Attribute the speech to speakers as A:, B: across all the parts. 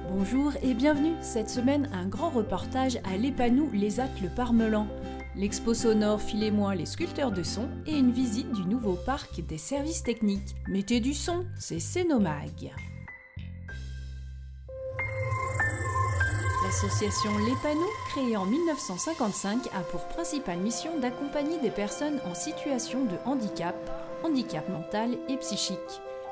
A: Bonjour et bienvenue. Cette semaine, un grand reportage à l'Épanou, les Attes le Parmelan. L'expo sonore Filez-moi les sculpteurs de son et une visite du nouveau parc des services techniques. Mettez du son, c'est Cénomag. L'association L'Épanou, créée en 1955, a pour principale mission d'accompagner des personnes en situation de handicap mental et psychique.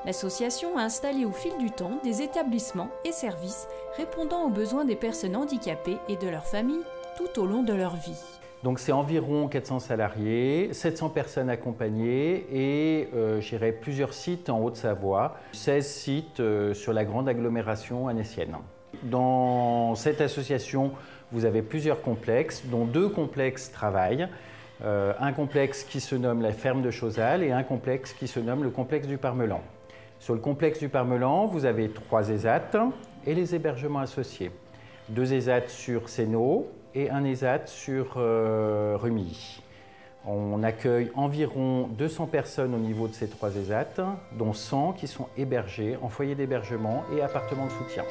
A: L'association a installé au fil du temps des établissements et services répondant aux besoins des personnes handicapées et de leurs familles tout au long de leur vie.
B: Donc c'est environ 400 salariés, 700 personnes accompagnées et j'irai plusieurs sites en Haute-Savoie, 16 sites sur la grande agglomération annécienne. Dans cette association, vous avez plusieurs complexes, dont 2 complexes travaillent. Un complexe qui se nomme la ferme de Chauzal et un complexe qui se nomme le complexe du Parmelan. Sur le complexe du Parmelan, vous avez 3 ESAT et les hébergements associés. 2 ESAT sur Sénaux et un ESAT sur Rumilly. On accueille environ 200 personnes au niveau de ces 3 ESAT, dont 100 qui sont hébergés en foyer d'hébergement et appartements de soutien.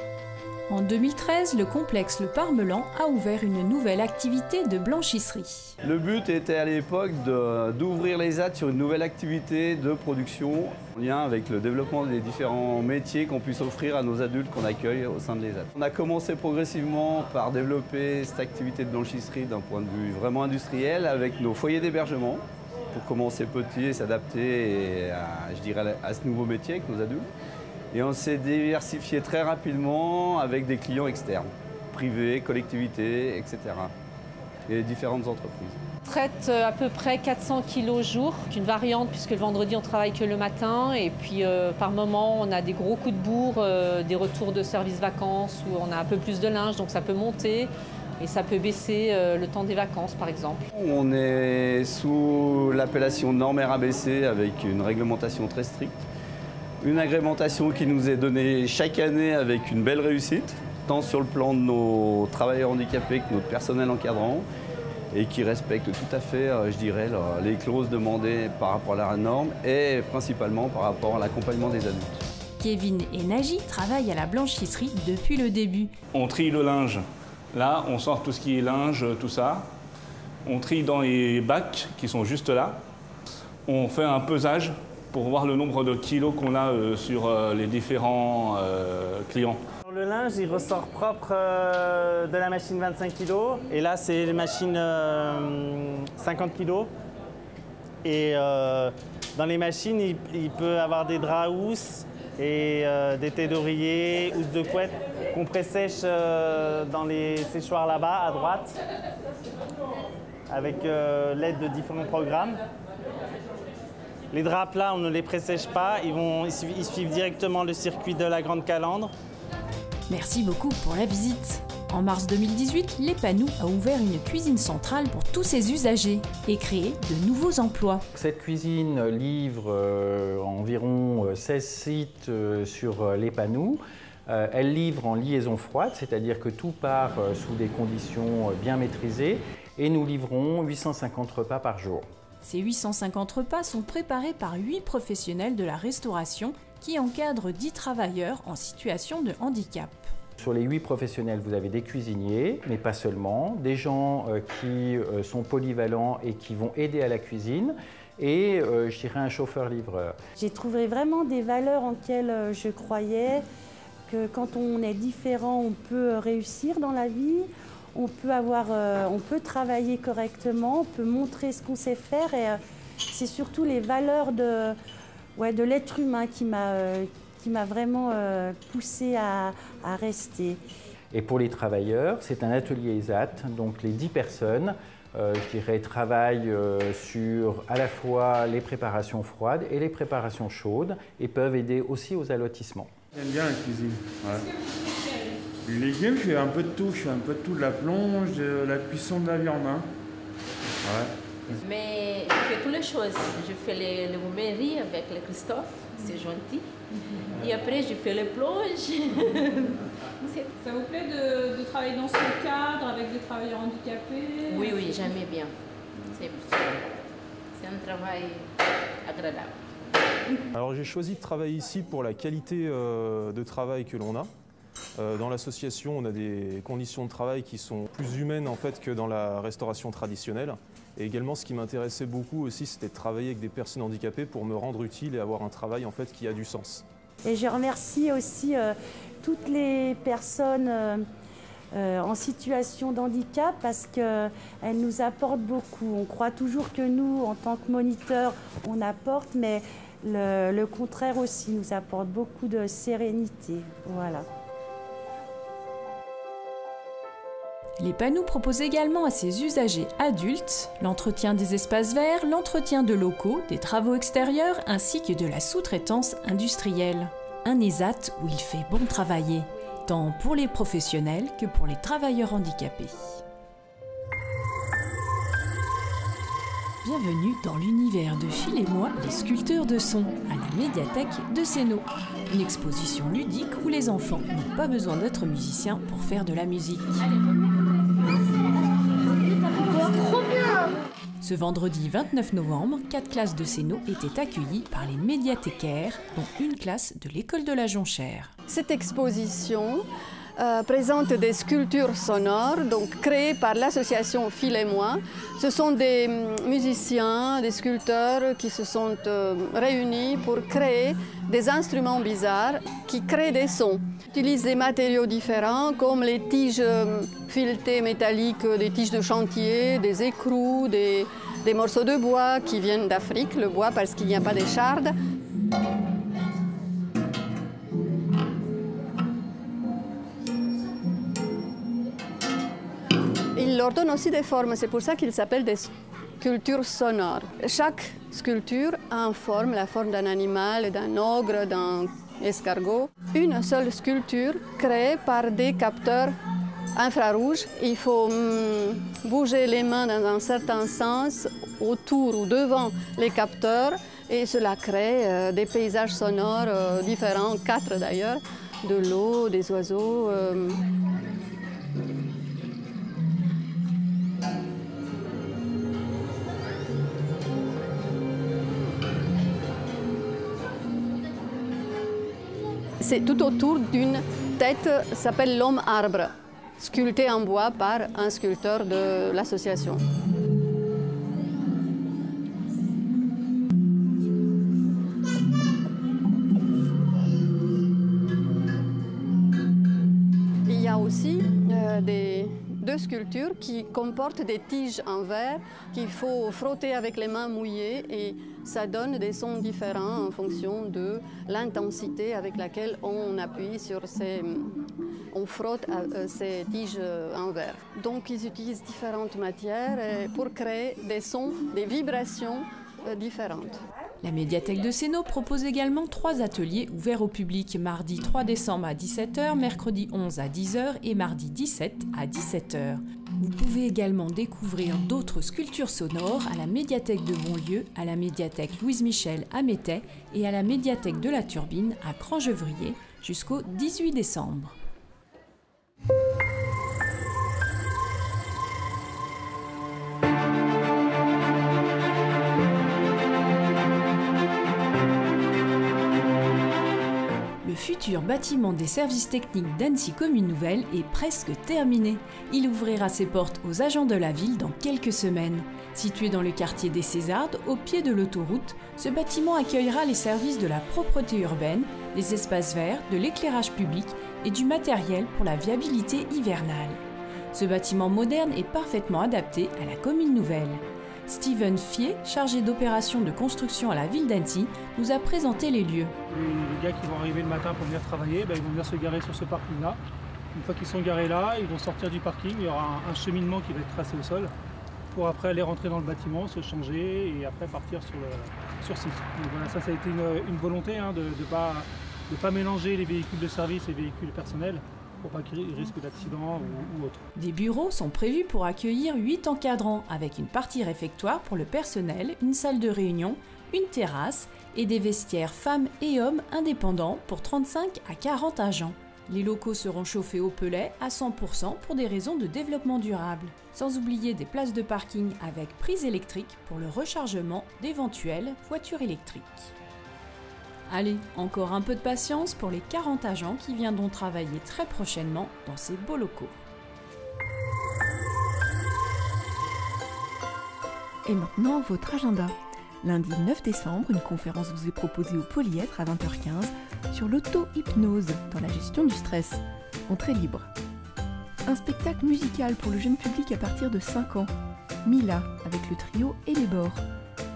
A: En 2013, le complexe Le Parmelan a ouvert une nouvelle activité de blanchisserie.
C: Le but était à l'époque d'ouvrir les ESAT sur une nouvelle activité de production en lien avec le développement des différents métiers qu'on puisse offrir à nos adultes qu'on accueille au sein de l'ESAT. On a commencé progressivement par développer cette activité de blanchisserie d'un point de vue vraiment industriel avec nos foyers d'hébergement pour commencer petit et s'adapter à ce nouveau métier avec nos adultes. Et on s'est diversifié très rapidement avec des clients externes, privés, collectivités, etc. Et différentes entreprises.
D: On traite à peu près 400 kg jour, une variante puisque le vendredi on travaille que le matin et puis par moment on a des gros coups de bourre, des retours de service vacances où on a un peu plus de linge donc ça peut monter et ça peut baisser le temps des vacances par exemple.
C: On est sous l'appellation norme RABC avec une réglementation très stricte. Une agrémentation qui nous est donnée chaque année avec une belle réussite, tant sur le plan de nos travailleurs handicapés que notre personnel encadrant, et qui respecte tout à fait, je dirais, les clauses demandées par rapport à la norme et principalement par rapport à l'accompagnement des adultes.
A: Kevin et Nagy travaillent à la blanchisserie depuis le début.
E: On trie le linge. Là, on sort tout ce qui est linge, tout ça. On trie dans les bacs qui sont juste là. On fait un pesage pour voir le nombre de kilos qu'on a sur les différents clients.
F: Le linge, il ressort propre de la machine 25 kg. Et là, c'est la machine 50 kg. Et dans les machines, il peut avoir des draps housses et des thés d'oreiller, housses de couette qu'on pré-sèche dans les séchoirs là-bas, à droite, avec l'aide de différents programmes. Les draps plats, on ne les pré-sèche pas, ils suivent directement le circuit de la Grande Calandre.
A: Merci beaucoup pour la visite. En mars 2018, l'Épanou a ouvert une cuisine centrale pour tous ses usagers et créé de nouveaux emplois.
B: Cette cuisine livre environ 16 sites sur l'Épanou. Elle livre en liaison froide, c'est-à-dire que tout part sous des conditions bien maîtrisées et nous livrons 850 repas par jour.
A: Ces 850 repas sont préparés par 8 professionnels de la restauration qui encadrent 10 travailleurs en situation de handicap.
B: Sur les 8 professionnels, vous avez des cuisiniers, mais pas seulement, des gens qui sont polyvalents et qui vont aider à la cuisine, et je dirais un chauffeur-livreur.
G: J'ai trouvé vraiment des valeurs en lesquelles je croyais, que quand on est différent, on peut réussir dans la vie. On peut travailler correctement, on peut montrer ce qu'on sait faire et c'est surtout les valeurs de l'être humain qui m'a vraiment poussé à rester.
B: Et pour les travailleurs, c'est un atelier ESAT, donc les 10 personnes, je dirais, travaillent sur à la fois les préparations froides et les préparations chaudes et peuvent aider aussi aux allotissements.
H: J'aime bien la cuisine. Ouais. Les légumes, je fais un peu de tout. Je fais un peu de tout, de la plonge, de la cuisson de la viande. Hein. Ouais.
I: Mais je fais toutes les choses. Je fais les gourmeries avec le Christophe, c'est gentil. Et après, je fais les plonges.
J: Ça vous plaît de travailler dans ce cadre avec des travailleurs handicapés?
I: Oui, oui, j'aime bien. C'est un travail agréable.
K: Alors j'ai choisi de travailler ici pour la qualité de travail que l'on a. Dans l'association, on a des conditions de travail qui sont plus humaines en fait que dans la restauration traditionnelle. Et également, ce qui m'intéressait beaucoup aussi, c'était de travailler avec des personnes handicapées pour me rendre utile et avoir un travail en fait qui a du sens.
G: Et je remercie aussi toutes les personnes en situation de handicap parce qu'elles nous apportent beaucoup. On croit toujours que nous, en tant que moniteurs, on apporte, mais le contraire aussi nous apporte beaucoup de sérénité. Voilà.
A: Les panneaux proposent également à ses usagers adultes l'entretien des espaces verts, l'entretien de locaux, des travaux extérieurs ainsi que de la sous-traitance industrielle. Un ESAT où il fait bon travailler, tant pour les professionnels que pour les travailleurs handicapés. Bienvenue dans l'univers de Phil et moi, les sculpteurs de son, à la médiathèque de Sénaux. Une exposition ludique où les enfants n'ont pas besoin d'être musiciens pour faire de la musique.
L: Trop bien!
A: Ce vendredi 29 novembre, 4 classes de Sénaux étaient accueillies par les médiathécaires, dont une classe de l'école de la Jonchère.
L: Cette exposition présente des sculptures sonores donc créées par l'association Phil et moi. Ce sont des musiciens, des sculpteurs qui se sont réunis pour créer des instruments bizarres qui créent des sons. Ils utilisent des matériaux différents comme les tiges filetées métalliques, des tiges de chantier, des écrous, des morceaux de bois qui viennent d'Afrique, le bois parce qu'il n'y a pas d'échardes. Ils leur donnent aussi des formes, c'est pour ça qu'ils s'appellent des sculptures sonores. Chaque sculpture a une forme, la forme d'un animal, d'un ogre, d'un escargot. Une seule sculpture créée par des capteurs infrarouges. Il faut bouger les mains dans un certain sens autour ou devant les capteurs et cela crée des paysages sonores différents, 4 d'ailleurs, de l'eau, des oiseaux. C'est tout autour d'une tête, s'appelle l'homme arbre, sculpté en bois par un sculpteur de l'association. Il y a aussi deux sculptures qui comportent des tiges en verre qu'il faut frotter avec les mains mouillées et ça donne des sons différents en fonction de l'intensité avec laquelle on appuie sur on frotte ces tiges en verre. Donc ils utilisent différentes matières pour créer des sons, des vibrations différentes.
A: La médiathèque de Sénaux propose également 3 ateliers ouverts au public mardi 3 décembre à 17 h, mercredi 11 à 10 h et mardi 17 à 17 h. Vous pouvez également découvrir d'autres sculptures sonores à la médiathèque de Bonlieu, à la médiathèque Louise Michel à Métais et à la médiathèque de la Turbine à Crangevrier jusqu'au 18 décembre. Le futur bâtiment des services techniques d'Annecy Commune Nouvelle est presque terminé. Il ouvrira ses portes aux agents de la ville dans quelques semaines. Situé dans le quartier des Césardes, au pied de l'autoroute, ce bâtiment accueillera les services de la propreté urbaine, des espaces verts, de l'éclairage public et du matériel pour la viabilité hivernale. Ce bâtiment moderne est parfaitement adapté à la Commune Nouvelle. Steven Fier, chargé d'opérations de construction à la ville d'Annecy, nous a présenté les lieux.
M: Les gars qui vont arriver le matin pour venir travailler, ils vont venir se garer sur ce parking-là. Une fois qu'ils sont garés là, ils vont sortir du parking, il y aura un cheminement qui va être tracé au sol pour après aller rentrer dans le bâtiment, se changer et après partir sur site. Donc voilà, ça a été une volonté de ne pas mélanger les véhicules de service et les véhicules personnels, pour pas qu'il y ait risque d'accident ou autre.
A: Des bureaux sont prévus pour accueillir 8 encadrants, avec une partie réfectoire pour le personnel, une salle de réunion, une terrasse et des vestiaires femmes et hommes indépendants pour 35 à 40 agents. Les locaux seront chauffés au pellet à 100% pour des raisons de développement durable. Sans oublier des places de parking avec prise électrique pour le rechargement d'éventuelles voitures électriques. Allez, encore un peu de patience pour les 40 agents qui viendront travailler très prochainement dans ces beaux locaux.
N: Et maintenant, votre agenda. Lundi 9 décembre, une conférence vous est proposée au Polyèdre à 20h15 sur l'auto-hypnose dans la gestion du stress. Entrée libre. Un spectacle musical pour le jeune public à partir de 5 ans. Mila, avec le trio Et les Bords.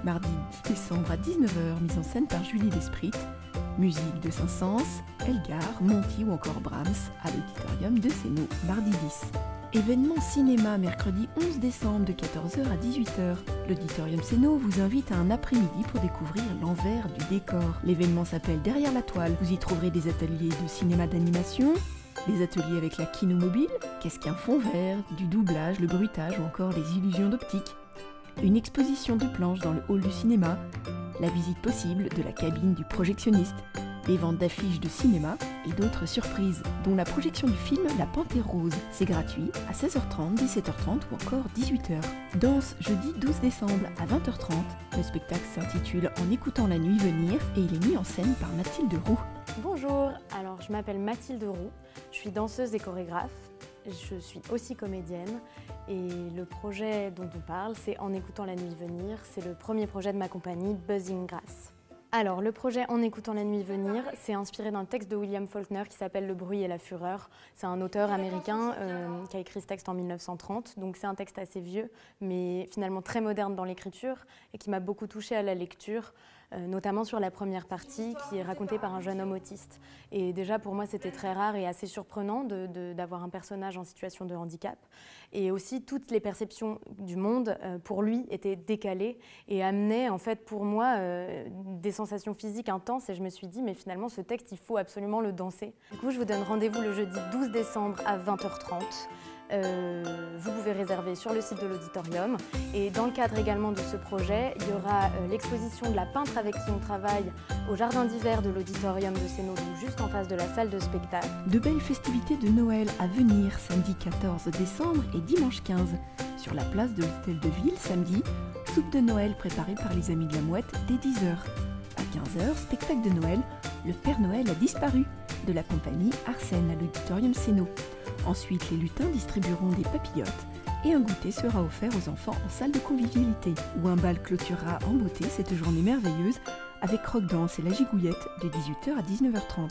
N: Mardi 10 décembre à 19h, mise en scène par Julie Desprit. Musique de Saint-Saëns, Elgar, Monty ou encore Brahms à l'auditorium de Sénaux, mardi 10. Événement cinéma mercredi 11 décembre de 14h à 18h. L'auditorium Sénaux vous invite à un après-midi pour découvrir l'envers du décor. L'événement s'appelle Derrière la toile. Vous y trouverez des ateliers de cinéma d'animation, des ateliers avec la kino mobile, qu'est-ce qu'un fond vert, du doublage, le bruitage ou encore les illusions d'optique. Une exposition de planches dans le hall du cinéma, la visite possible de la cabine du projectionniste, des ventes d'affiches de cinéma et d'autres surprises, dont la projection du film La Panthère Rose. C'est gratuit à 16h30, 17h30 ou encore 18h. Danse jeudi 12 décembre à 20h30. Le spectacle s'intitule En écoutant la nuit venir et il est mis en scène par Mathilde Roux.
O: Bonjour, alors je m'appelle Mathilde Roux, je suis danseuse et chorégraphe. Je suis aussi comédienne et le projet dont on parle, c'est En écoutant la nuit venir. C'est le premier projet de ma compagnie Buzzing Grass. Alors, le projet En écoutant la nuit venir, c'est inspiré d'un texte de William Faulkner qui s'appelle Le bruit et la fureur. C'est un auteur américain qui a écrit ce texte en 1930, donc c'est un texte assez vieux, mais finalement très moderne dans l'écriture et qui m'a beaucoup touchée à la lecture, notamment sur la première partie qui est racontée par un jeune homme autiste. Et déjà pour moi c'était très rare et assez surprenant d'avoir un personnage en situation de handicap. Et aussi toutes les perceptions du monde pour lui étaient décalées et amenaient en fait pour moi des sensations physiques intenses et je me suis dit mais finalement ce texte il faut absolument le danser. Du coup je vous donne rendez-vous le jeudi 12 décembre à 20h30. Vous pouvez réserver sur le site de l'auditorium et dans le cadre également de ce projet, il y aura l'exposition de la peintre avec qui on travaille au jardin d'hiver de l'auditorium de Sénaux, donc juste en face de la salle de spectacle.
N: De belles festivités de Noël à venir samedi 14 décembre et dimanche 15. Sur la place de l'Hôtel de Ville samedi, soupe de Noël préparée par les Amis de la Mouette dès 10h. À 15h, spectacle de Noël, Le Père Noël a disparu de la compagnie Arsène à l'auditorium Sénaux. Ensuite, les lutins distribueront des papillotes et un goûter sera offert aux enfants en salle de convivialité, où un bal clôturera en beauté cette journée merveilleuse avec croque-danse et la gigouillette de 18h à 19h30.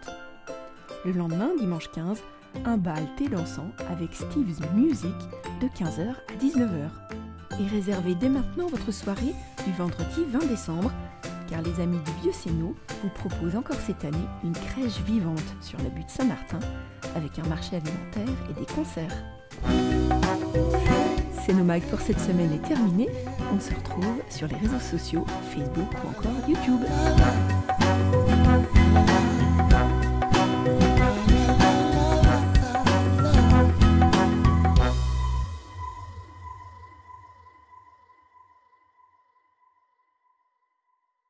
N: Le lendemain, dimanche 15, un bal thé dansant avec Steve's Music de 15h à 19h. Et réservez dès maintenant votre soirée du vendredi 20 décembre, car les Amis du Vieux Sénaux vous proposent encore cette année une crèche vivante sur la butte Saint-Martin avec un marché alimentaire et des concerts. Sénomag pour cette semaine est terminé. On se retrouve sur les réseaux sociaux, Facebook ou encore YouTube.